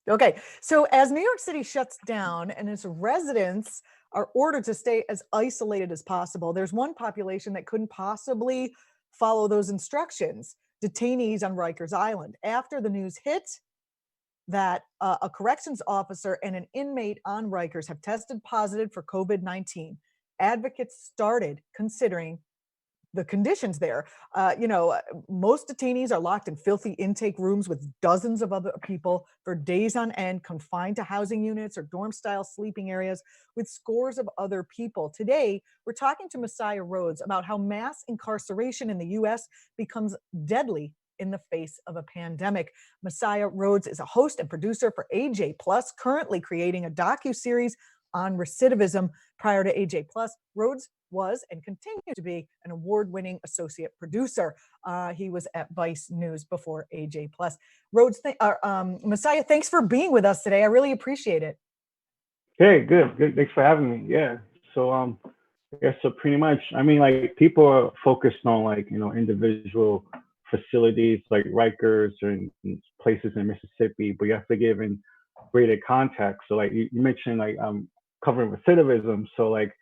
Okay, so as New York City shuts down and its residents are ordered to stay as isolated as possible, there's one population that couldn't possibly follow those instructions: detainees on Rikers Island. After the news hit that a corrections officer and an inmate on Rikers have tested positive for COVID-19, advocates started considering the conditions there. Most detainees are locked in filthy intake rooms with dozens of other people for days on end, confined to housing units or dorm style sleeping areas with scores of other people. Today, we're talking to Messiah Rhodes about how mass incarceration in the US becomes deadly in the face of a pandemic. Messiah Rhodes is a host and producer for AJ Plus, currently creating a docu-series on recidivism. Prior to AJ Plus, Rhodes was and continues to be an award-winning associate producer. He was at Vice News before AJ Plus. Messiah, thanks for being with us today. I really appreciate it. Hey, good. Thanks for having me. Yeah. So pretty much, I mean, like people are focused on individual facilities like Rikers and places in Mississippi, but you have to give in greater context. So like you mentioned, covering recidivism. So like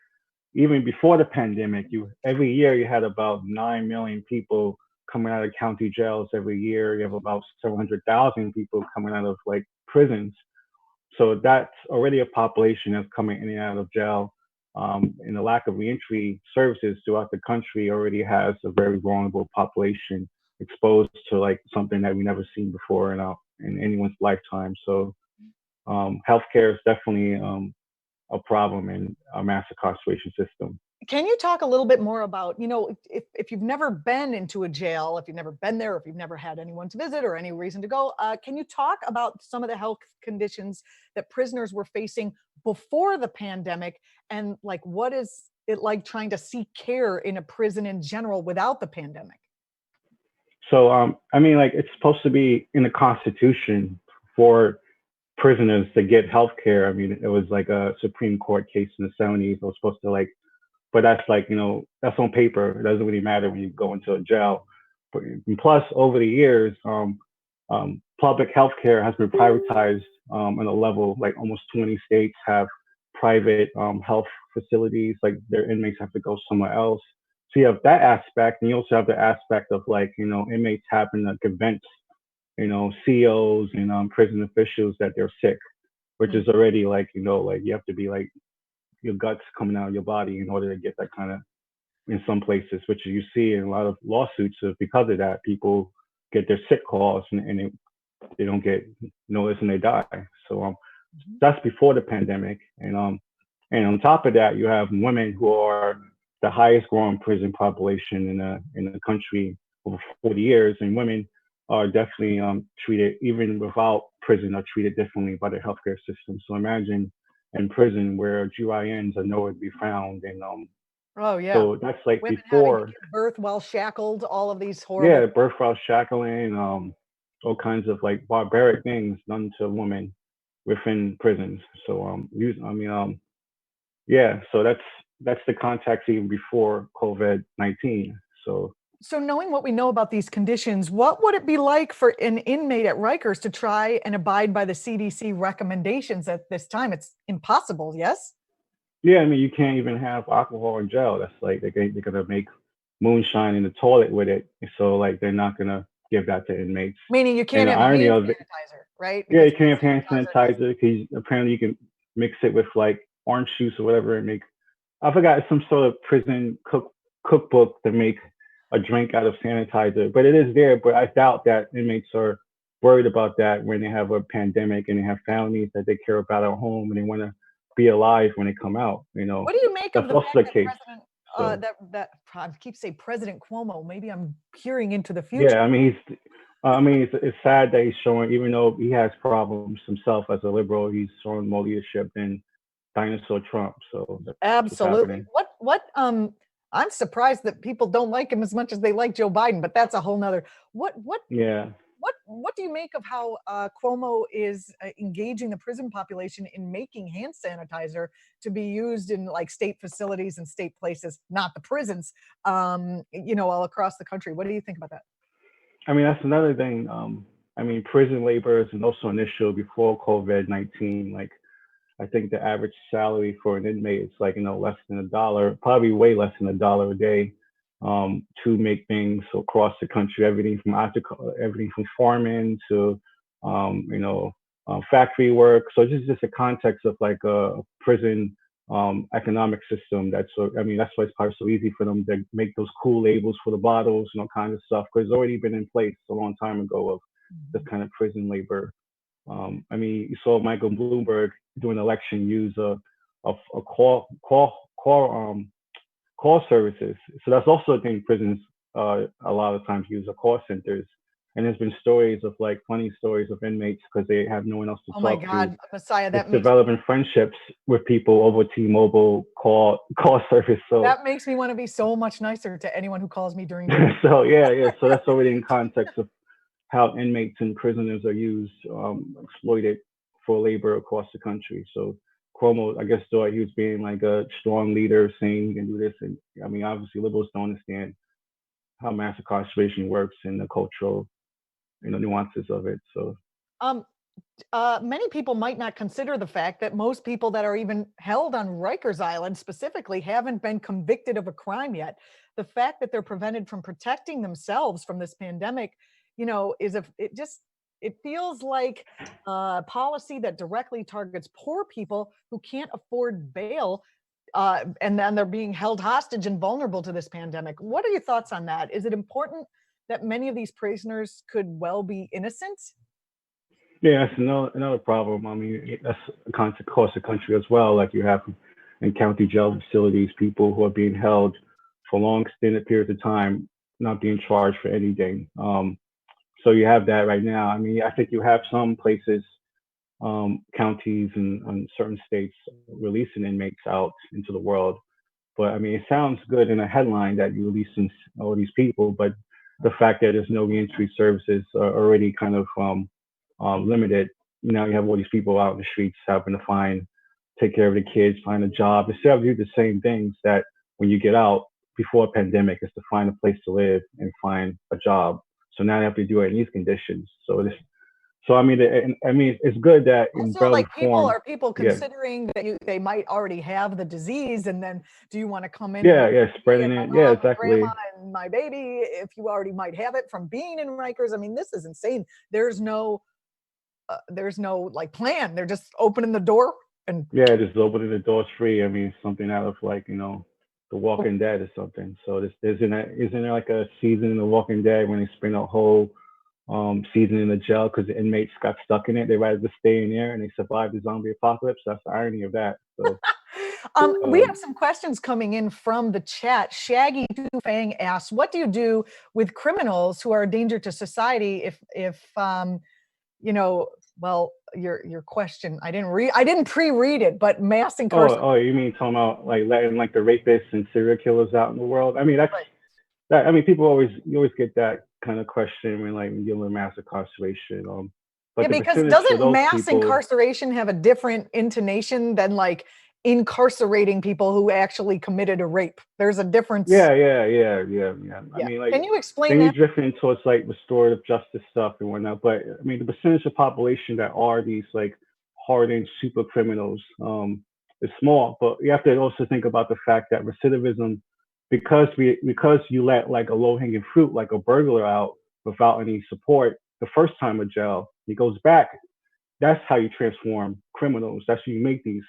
even before the pandemic, every year you had about 9 million people coming out of county jails every year. You have about 700,000 people coming out of like prisons. So that's already a population that's coming in and out of jail. And the lack of reentry services throughout the country already has a very vulnerable population exposed to like something that we never seen before in anyone's lifetime. So healthcare is definitely a problem in our mass incarceration system. Can you talk a little bit more about, if you've never been into a jail, if you've never been there, if you've never had anyone to visit or any reason to go, can you talk about some of the health conditions that prisoners were facing before the pandemic, and like what is it like trying to seek care in a prison in general without the pandemic? So I mean, like it's supposed to be in the Constitution for prisoners to get health care. I mean, it was like a Supreme Court case in the 70s. It was supposed to like, but that's like, that's on paper. It doesn't really matter when you go into a jail. But plus, over the years, public health care has been privatized on a level, like almost 20 states have private health facilities, like their inmates have to go somewhere else. So you have that aspect, and you also have the aspect of like, inmates having to convince, CEOs and prison officials that they're sick, which is already like, like you have to be like your guts coming out of your body in order to get that kind of, in some places, which you see in a lot of lawsuits because of that. People get their sick calls and they don't get noticed and they die. So that's before the pandemic. And on top of that, you have women who are the highest growing prison population in the country over 40 years, and women are definitely treated, even without prison, are treated differently by the healthcare system. So imagine in prison where GYNs are nowhere to be found, and oh yeah, so that's like women having to before. give birth while shackled, all of these horrible. Yeah, birth while shackling, all kinds of like barbaric things done to women within prisons. So yeah, so that's the context even before COVID-19. So knowing what we know about these conditions, what would it be like for an inmate at Rikers to try and abide by the CDC recommendations at this time? It's impossible, yes? Yeah, I mean, you can't even have alcohol in jail. That's like they're gonna make moonshine in the toilet with it. So like they're not gonna give that to inmates. Meaning you And can't the have hand irony of it, sanitizer, right? yeah, Because you can't have hand sanitizer sanitizer because apparently you can mix it with like orange juice or whatever and make. I forgot, some sort of prison cookbook to make a drink out of sanitizer, but it is there. But I doubt that inmates are worried about that when they have a pandemic and they have families that they care about at home and they want to be alive when they come out. What do you make of That's the also fact the that case. So I keep saying President Cuomo, maybe I'm peering into the future. yeah, I mean it's sad that he's showing, even though he has problems himself as a liberal, he's showing more leadership than dinosaur Trump. So that's what's Absolutely. happening. I'm surprised that people don't like him as much as they like Joe Biden, but that's a whole nother. What what Yeah. what do you make of how Cuomo is engaging the prison population in making hand sanitizer to be used in like state facilities and state places, not the prisons, all across the country? What do you think about that? I mean, that's another thing. I mean, prison labor is also an issue before COVID-19. Like, I think the average salary for an inmate is like, less than $1, probably way less than $1 a day, to make things across the country, everything from farming to, um, you know, factory work. So this is just a context of like a prison economic system. I mean, that's why it's probably so easy for them to make those cool labels for the bottles and all kinds of stuff, because it's already been in place a long time ago of this Mhm. kind of prison labor. I mean, you saw Michael Bloomberg during the election use a call services. So that's also a thing prisons a lot of times use, call centers. And there's been stories of like funny stories of inmates because they have no one else to Oh my talk to. God, Messiah, It's developing friendships with people over T-Mobile call service. So that makes me want to be so much nicer to anyone who calls me during the day. so yeah, yeah. So that's already in context of how inmates and prisoners are used, exploited for labor across the country. So Cuomo, I guess, thought he was being like a strong leader, saying he can do this. And I mean, obviously, liberals don't understand how mass incarceration works and the cultural, nuances of it. So Um, Many people might not consider the fact that most people that are even held on Rikers Island specifically haven't been convicted of a crime yet. The fact that they're prevented from protecting themselves from this pandemic, is it feels like a policy that directly targets poor people who can't afford bail, and then they're being held hostage and vulnerable to this pandemic. What are your thoughts on that? Is it important that many of these prisoners could well be innocent? yeah, that's another problem. I mean, that's a concept across the country as well. Like you have in county jail facilities, people who are being held for long extended periods of time, not being charged for anything. So you have that right now. I mean, I think you have some places, counties and certain states releasing inmates out into the world. But I mean, it sounds good in a headline that you're releasing all these people, but the fact that there's no reentry services are already kind of limited. Now you have all these people out in the streets having to take care of the kids, find a job. They still have to do the same things that when you get out before a pandemic is to find a place to live and find a job. So now they have to do it in these conditions. So I mean, it's good that in Also, relevant like, form, are people yeah, considering that they might already have the disease, and then do you want to come in and yeah, live yeah, with me spreading and my it, yeah, mom and grandma exactly. and my baby if you already might have it from being in Rikers? I mean, this is insane. There's no like plan. They're just opening the door and Yeah, just opening the doors free. I mean, something out of like, The oh, Walking Dead or something. So this isn't there like a season in The Walking Dead when they spend a whole season in the jail because the inmates got stuck in it. They rather just stay in there and they survived the zombie apocalypse. That's the irony of that. So We um, have some questions coming in from the chat. Shaggy Fang asks, "What do you do with criminals who are a danger to society if you know, well, your question, I didn't pre-read it, but mass incarceration. oh, you mean talking about like letting like the rapists and serial killers out in the world? I mean, that's Right. that. I mean, you always get that kind of question when like dealing with mass incarceration. But Yeah, the because percentage for doesn't those mass people. incarceration have a different intonation than like incarcerating people who actually committed a rape? There's a difference. Yeah, yeah, yeah, yeah, yeah. I Yeah. mean, like, Can you explain then you that? drift in towards like restorative justice stuff and whatnot. But I mean, the percentage of population that are these like hardened super criminals is small. But you have to also think about the fact that recidivism, because you let like a low hanging fruit like a burglar out without any support the first time of jail, he goes back. That's how you transform criminals. That's how you make these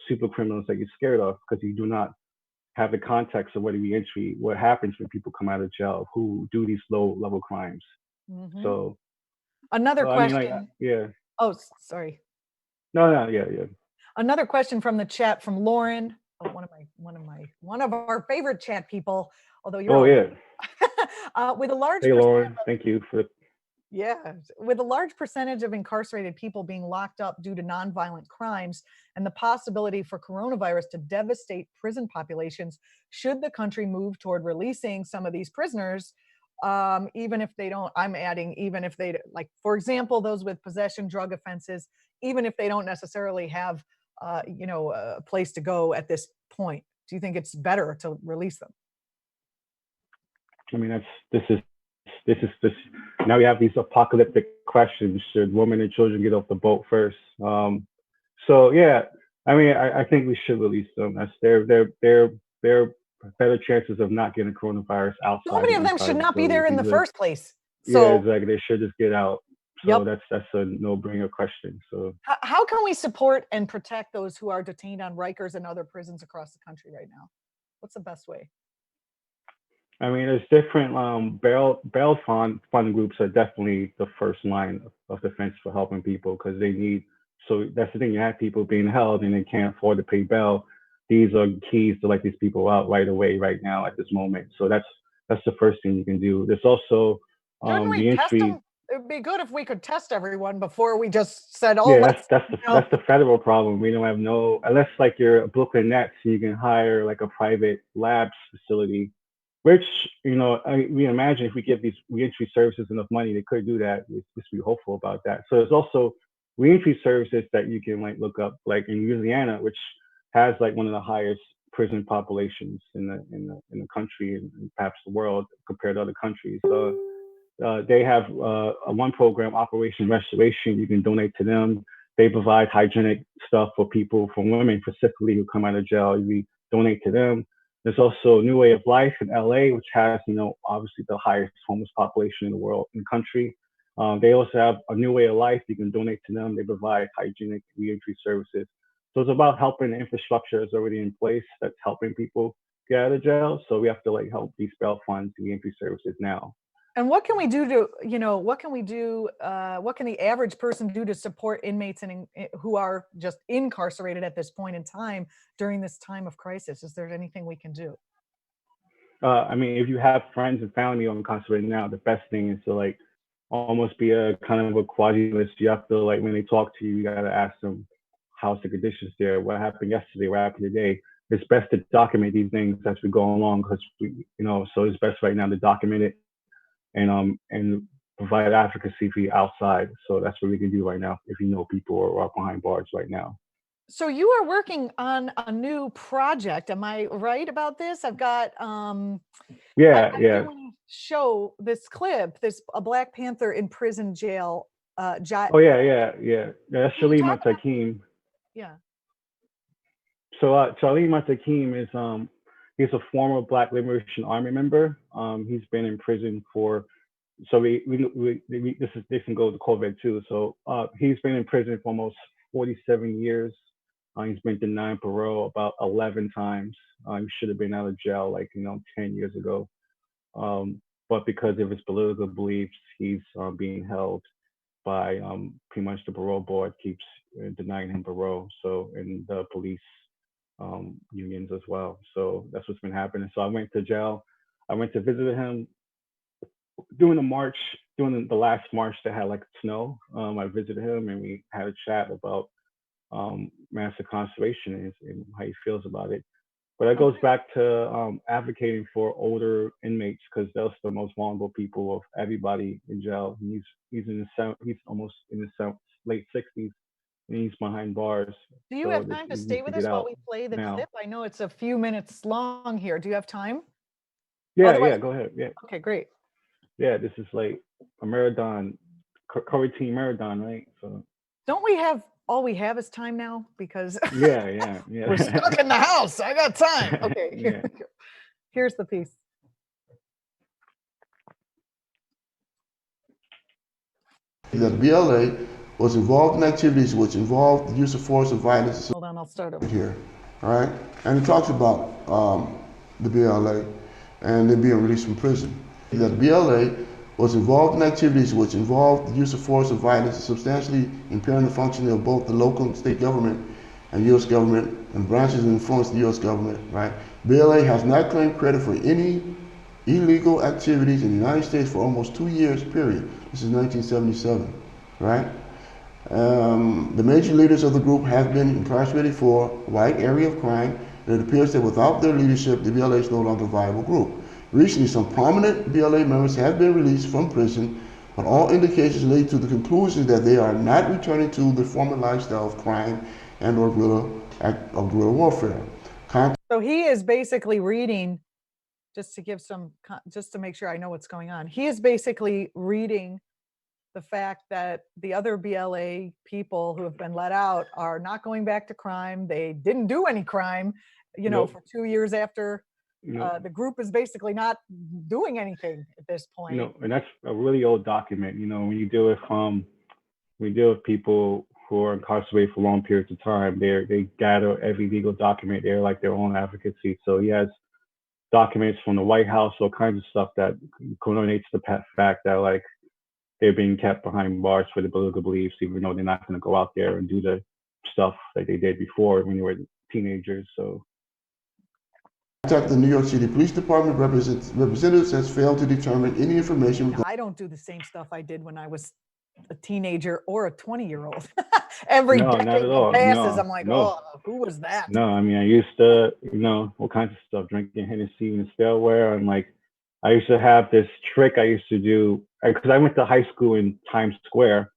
super criminals that you're scared of because you do not have the context of what reentry, what happens when people come out of jail who do these low level crimes. Mhm. So, Another I mean, like, question. yeah, Oh, sorry. no, no, yeah, yeah. Another question from the chat from Lauren. Oh, one of our favorite chat people, although you're Oh, all yeah. with a large Hey, percent. Lauren, thank you for. Yeah, with a large percentage of incarcerated people being locked up due to nonviolent crimes and the possibility for coronavirus to devastate prison populations, should the country move toward releasing some of these prisoners, even if they don't? I'm adding, even if they, like, for example, those with possession drug offenses, even if they don't necessarily have, a place to go at this point. Do you think it's better to release them? I mean, this is this. Now we have these apocalyptic questions: should women and children get off the boat first? So yeah, I mean, I think we should release them. That's their better chances of not getting coronavirus So outside many the of them should inside not be facility there if in you the live. first place. Yeah, So, exactly. They should just get out. So yep. that's a no-brainer question. So How can we support and protect those who are detained on Rikers and other prisons across the country right now? What's the best way? I mean, there's different bail fund groups are definitely the first line of defense for helping people because they need. So that's the thing. You have people being held and they can't afford to pay bail. These are keys to let these people out right away, right now, at this moment. So that's the first thing you can do. There's also Shouldn't we the test entry. them? It'd be good if we could test everyone before we just said, "Oh, Yeah, let's," that's you know. the federal problem. We don't have no unless like you're a Brooklyn Nets, you can hire like a private labs facility, which we imagine if we give these reentry services enough money, they could do that. We just be hopeful about that. So there's also reentry services that you can like look up, like in Louisiana, which has like one of the highest prison populations in the country and perhaps the world compared to other countries. They have a one program, Operation Restoration. You can donate to them. They provide hygienic stuff for people, for women specifically who come out of jail. We donate to them. There's also New Way of Life in LA, which has, obviously the highest homeless population in the world, in the country. They also have a New Way of Life. You can donate to them. They provide hygienic reentry services. So it's about helping the infrastructure that's already in place that's helping people get out of jail. So we have to like help these bail funds and reentry services now. And what can we do to, what can we do? What can the average person do to support inmates who are just incarcerated at this point in time during this time of crisis? Is there anything we can do? I mean, if you have friends and family on incarcerated now, the best thing is to like almost be a kind of a quasi list. You have to like when they talk to you, you gotta ask them how's the conditions there, what happened yesterday, what happened today. It's best to document these things as we go along because so it's best right now to document it and provide advocacy for you outside. So that's what we can do right now if you know people are behind bars right now. So you are working on a new project. Am I right about this? I've got Yeah, I do yeah. want to show this clip, this a Black Panther in prison jail. Oh yeah, yeah, yeah. Yeah, that's Can you Shalim talk about, Takim. yeah. So Charlie Matakim is he's a former Black Liberation Army member. He's been in prison for so this can go to COVID too. So he's been in prison for almost 47 years. He's been denied parole about 11 times. He should have been out of jail like 10 years ago. But because of his political beliefs, he's being held by pretty much the parole board keeps denying him parole. So and the police unions as well. So that's what's been happening. So I went to jail. I went to visit him during the march, during the last march that had like snow. I visited him and we had a chat about mass incarceration and how he feels about it. But that goes Okay. back to advocating for older inmates because those are the most vulnerable people of everybody in jail. He's almost in his late 60s and he's behind bars. Do you So have that time to he stay needs to with get us while out we play the now. clip? I know it's a few minutes long here. Do you have time? Yeah, Otherwise, yeah, go ahead. Yeah, okay, great. yeah. This is like a marathon, Curry Team marathon, right? So Don't we have all we have is time now? Because yeah, yeah, we're yeah, stuck in the house. I got time. Okay, here yeah. we go. Here's the piece. That BLA was involved in activities which involved the use of force and violence Hold on, I'll start over. here, all right? And it talks about the BLA and them being released from prison. That BLA was involved in activities which involved the use of force and violence, substantially impairing the functioning of both the local and state government and U.S. government and branches that influence the U.S. government, right? BLA has not claimed credit for any illegal activities in the United States for almost 2 years, period. This is 1977, right? The major leaders of the group have been incarcerated for a wide area of crime, and it appears that without their leadership, the BLA is no longer a viable group. Recently, some prominent BLA members have been released from prison, but all indications lead to the conclusion that they are not returning to the former lifestyle of crime and or guerrilla warfare. So he is basically reading just to give some, just to make sure I know what's going on. He is basically reading the fact that the other BLA people who have been let out are not going back to crime. They didn't do any crime, Nope. for 2 years after. Nope. The group is basically not doing anything at this point. And that's a really old document. When you deal with people who are incarcerated for long periods of time, they gather every legal document. They're like their own advocacy. So he has documents from the White House, all kinds of stuff that connotes the fact that like they're being kept behind bars for their political beliefs, even though they're not going to go out there and do the stuff that they did before when they were teenagers. So. The New York City Police Department representatives has failed to determine any information. I don't do the same stuff I did when I was a teenager or a 20-year-old. Every No, not decade at that all. passes, No, I'm like, no. oh, who was that? No, I mean, I used to, all kinds of stuff, drinking Hennessy in the stairwell. And like, I used to have this trick I used to do, because I went to high school in Times Square.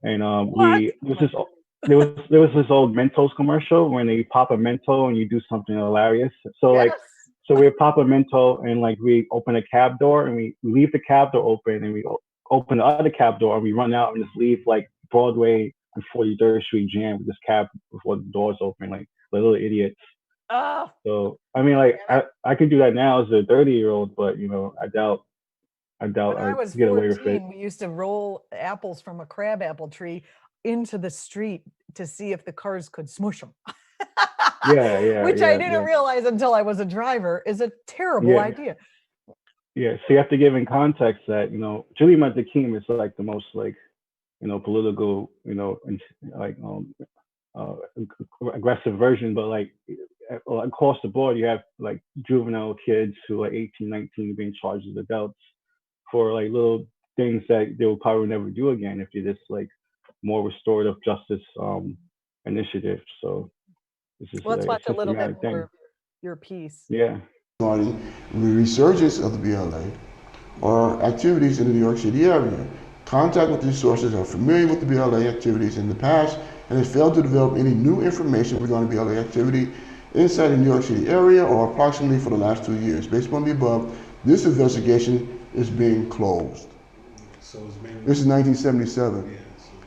And What? there was this old Mentos commercial when they pop a Mento and you do something hilarious. So like, Yes. so we pop a Mento and like we open a cab door and we leave the cab door open and we open the other cab door and we run out and just leave like Broadway and 43rd Street jam with this cab before the doors open, like little idiots. Oh, So I mean, like I could do that now as a 30-year-old, but I doubt when I I was get away with it. 14, we used to roll apples from a crabapple tree into the street to see if the cars could smush them. Yeah, yeah, Which I yeah, didn't yeah. realize until I was a driver is a terrible Yeah, idea. yeah. So you have to give in context that Julianna is like the most like political and like uh, aggressive version, but like across the board, you have like juvenile kids who are 18, 19 being charged as adults for like little things that they will probably never do again if you're just like more restorative justice initiative. So this is Let's a watch a little bit systematic more thing. of your piece. Yeah. Regarding the resurgence of the BLA or activities in the New York City area. Contact with these sources are familiar with the BLA activities in the past and has failed to develop any new information regarding BLA activity inside the New York City area or approximately for the last 2 years. Based upon the above, this investigation is being closed. So it's been, This is 1977. yeah,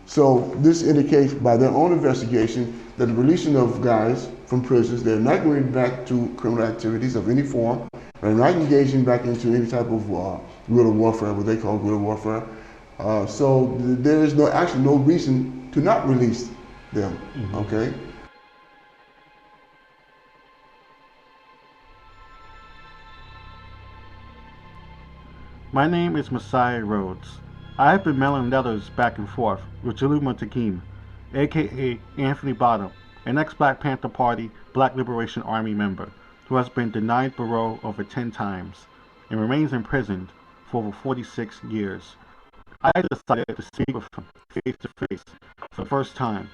So this indicates by their own investigation that the releasing of guys from prisons, they're not going back to criminal activities of any form. They're not engaging back into any type of guerrilla warfare, what they call guerrilla warfare. So there is actually no reason to not release them, okay? My name is Messiah Rhodes. I have been mailing letters back and forth with Julianna, aka Anthony Bottom, an ex-Black Panther Party Black Liberation Army member who has been denied parole over 10 times and remains imprisoned for over 46 years. I decided to speak with him face to face for the first time.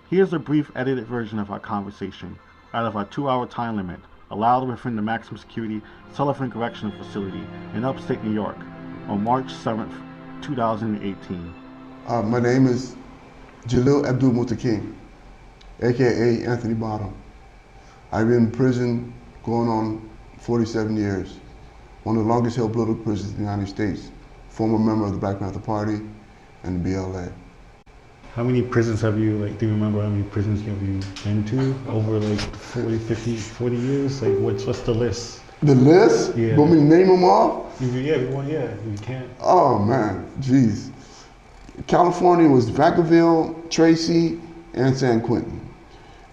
Here's a brief edited version of our conversation out of our 2-hour time limit allowed within the maximum security Sullivan Correctional Facility in upstate New York on March 7th, 2018. My name is Jalil Abdul Mutakim, aka Anthony Bottom. I've been in prison going on 47 years, one of the longest held political prisons in the United States, former member of the Black Panther Party and the BLA. how many prisons have you, like, do you remember how many prisons have you been to over like 40, 50, 40 years? Like, what's the list? The list? Yeah. Want me to name them all? Yeah, you can't. Oh man, jeez. California was Vacaville, Tracy, and San Quentin.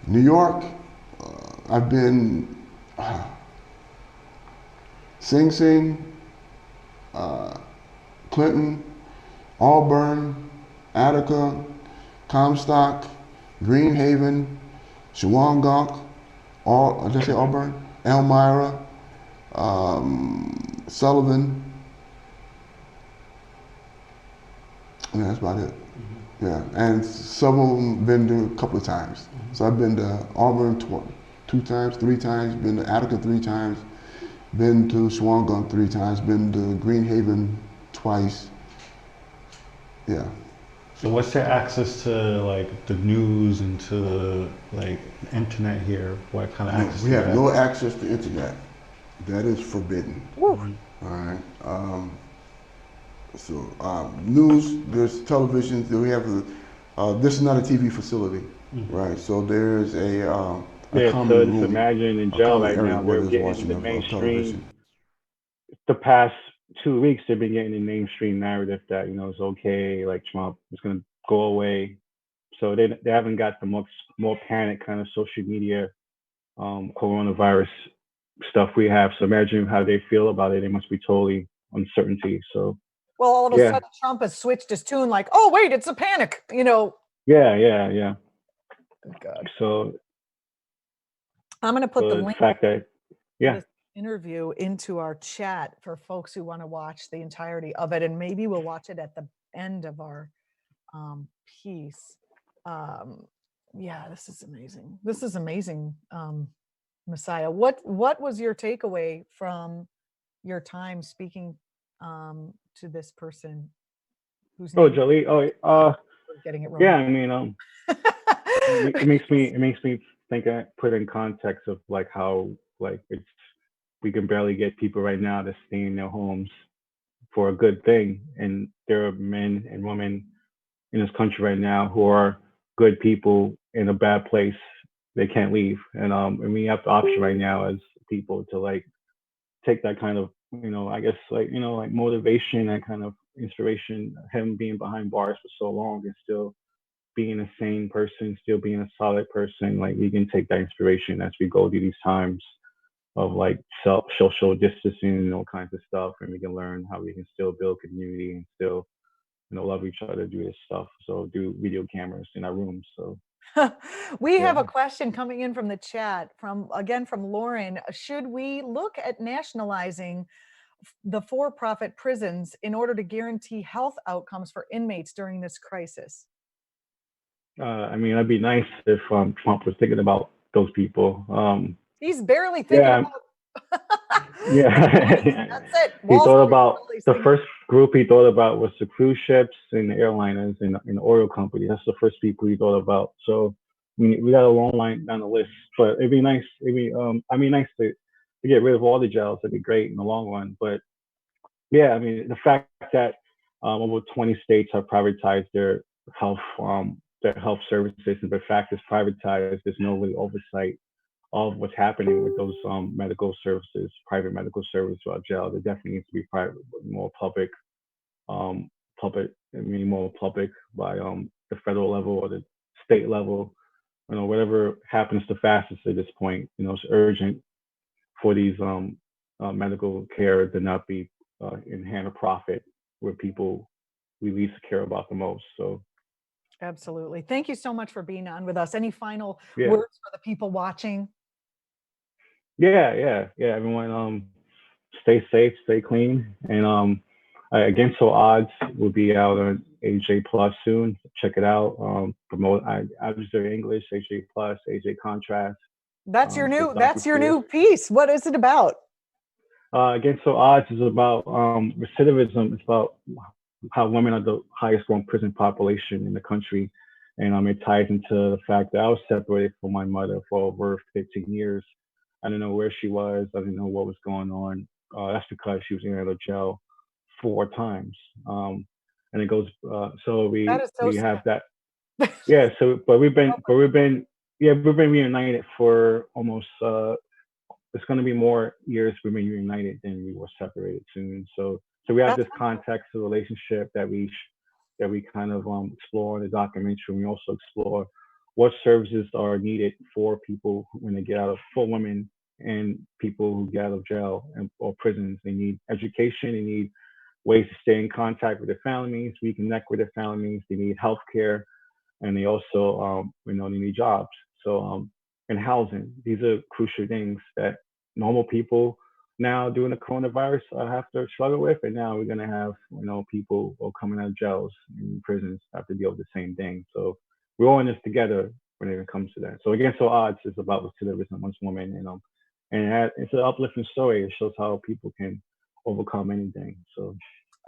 New York, I've been Sing Sing, Clinton, Auburn, Attica, Comstock, Green Haven, Shawangunk, did I say Auburn? Elmira, Sullivan. Yeah, that's about it. Yeah, and some of them been to a couple of times. So I've been to Auburn 2 times, 3 times, been to Attica 3 times, been to Shawangunk 3 times, been to Green Haven twice. Yeah. So what's your access to like the news and to like the internet here? What kind of access We do you have no access to internet. That is forbidden. Woo. All right. News, there's television. We have this is not a TV facility, right? So there's a Yeah, so common just room, imagine in a jail common right area now, where they're there's getting watching the of mainstream. television. The past 2 weeks, they've been getting the mainstream narrative that it's okay, like Trump is gonna go away. So they haven't got the more panic kind of social media coronavirus stuff we have. So imagine how they feel about it. They must be totally uncertainty. So Well, all of a yeah, sudden Trump has switched his tune like, oh, wait, it's a panic. yeah. Good God. So I'm going to put the the link fact that to yeah, this interview into our chat for folks who want to watch the entirety of it. And maybe we'll watch it at the end of our piece. Yeah, this is amazing. This is amazing, Messiah. What was your takeaway from your time speaking to this person whose oh name Jolie, we're getting it yeah. wrong? I mean, it makes me think. Put in context of like how like we can barely get people right now to stay in their homes for a good thing, and there are men and women in this country right now who are good people in a bad place. They can't leave, and we have the option right now as people to like take that kind of I guess like motivation, that kind of inspiration, him being behind bars for so long and still being a sane person, still being a solid person. Like we can take that inspiration as we go through these times of like self social distancing and all kinds of stuff, and we can learn how we can still build community and still love each other, do this stuff. So do video cameras in our rooms. So We have yeah. a question coming in from the chat from Lauren. Should we look at nationalizing the for-profit prisons in order to guarantee health outcomes for inmates during this crisis? I mean, it'd be nice if Trump was thinking about those people. He's barely thinking Yeah, about employees. yeah. That's it. He Wall thought Street is about all he's the thinking. first group he thought about was the cruise ships and the airliners and the oil company. That's the first people he thought about. So we got a long line down the list, but it'd be nice. Nice to get rid of all the jails. That'd be great in the long run. But yeah, I mean, the fact that over 20 states have privatized health their health services, and the fact it's privatized, there's no really oversight of what's happening with those medical services, private medical services throughout jail. There definitely needs to be private, more public, more public by the federal level or the state level. Whatever happens the fastest at this point. It's urgent for these medical care to not be in hand of profit, where people we least care about the most. So Absolutely. Thank you so much for being on with us. Any final yeah, words for the people watching? yeah. Everyone, stay safe, stay clean, and Against All Odds will be out on AJ Plus soon. Check it out. Promote. I was doing English, AJ Plus, AJ Contrast. That's your The new docu-series. piece. What is it about? Against All Odds is about recidivism. It's about how women are the highest growing prison population in the country. And it ties into the fact that I was separated from my mother for over 15 years. I didn't know where she was. I didn't know what was going on. That's because she was in and out of jail 4 times. And it goes, so That we, is so we have sad. that. Yeah. So, we've been reunited for almost, it's going to be more years we've been reunited than we were separated soon. So we have That's this context of relationship that we kind of explore in the documentary. We also explore what services are needed for people when they get out of for women and people who get out of jail or prisons. They need education. They need ways to stay in contact with their families, reconnect with their families. They need health care, and they also they need jobs. So and housing, these are crucial things that normal people now during the coronavirus have to struggle with, and now we're gonna have people who are coming out of jails and prisons have to deal with the same thing. So we're all in this together when it comes to that. So Against All Odds is about recidivism amongst women, it's an uplifting story. It shows how people can overcome anything. So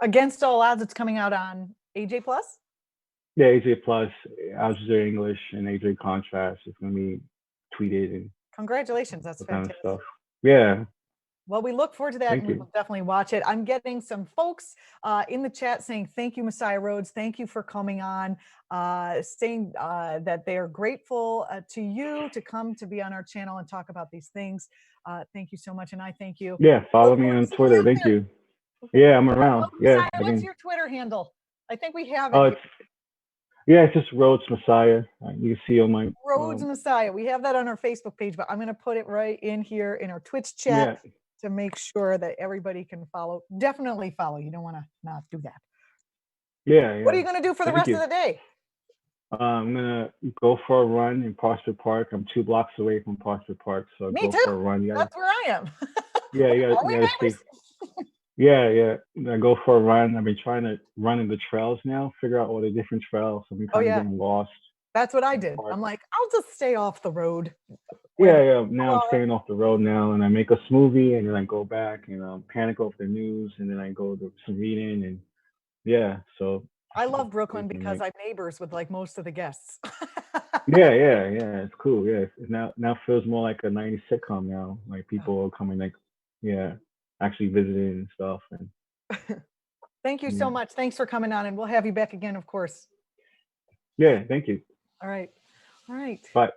Against All Odds. It's coming out on AJ Plus. yeah, AJ Plus, Algebra English, and AJ Contrast is gonna be tweeted and Congratulations. That's that kind of fantastic. stuff. Yeah. Well, we look forward to that, Thank and we you. will definitely watch it. I'm getting some folks in the chat saying, thank you, Messiah Rhodes. Thank you for coming on, saying that they are grateful to you to come to be on our channel and talk about these things. Thank you so much, and I thank you. Yeah, follow Look me forward to on seeing Twitter. out Thank there. you. Yeah, I'm Well, around. Yeah, Messiah, what's your Twitter handle? I think we have oh, it. it's just Rhodes Messiah. You can see on my Rhodes Messiah. We have that on our Facebook page, but I'm going to put it right in here in our Twitch yeah, chat to make sure that everybody can follow. Definitely follow. You don't want to not do that. yeah, What are yeah. you going to do for the Thank rest you. of the day? I'm gonna go for a run in Prospect Park. I'm 2 blocks away from Prospect Park, so Me go too. for a run. That's where I am. Yeah, Are you we gotta stay. neighbors? Yeah. I go for a run. I've been trying to run in the trails now, figure out all the different trails. I've been Oh kind of yeah, getting lost that's what I in the did. park. I'm like, I'll just stay off the road where the Yeah. people Now I'm are. staying off the road now, and I make a smoothie, and then I go back and panic over the news, and then I go do some reading, and yeah. So I love Brooklyn it's been because like, I'm neighbors with like most of the guests. yeah. It's cool. Yeah, it now feels more like a '90s sitcom now. Like people are coming, like, yeah, actually visiting and stuff, and Thank you so yeah. much. Thanks for coming on, and we'll have you back again, of course. Yeah. Thank you. All right. All right. Bye.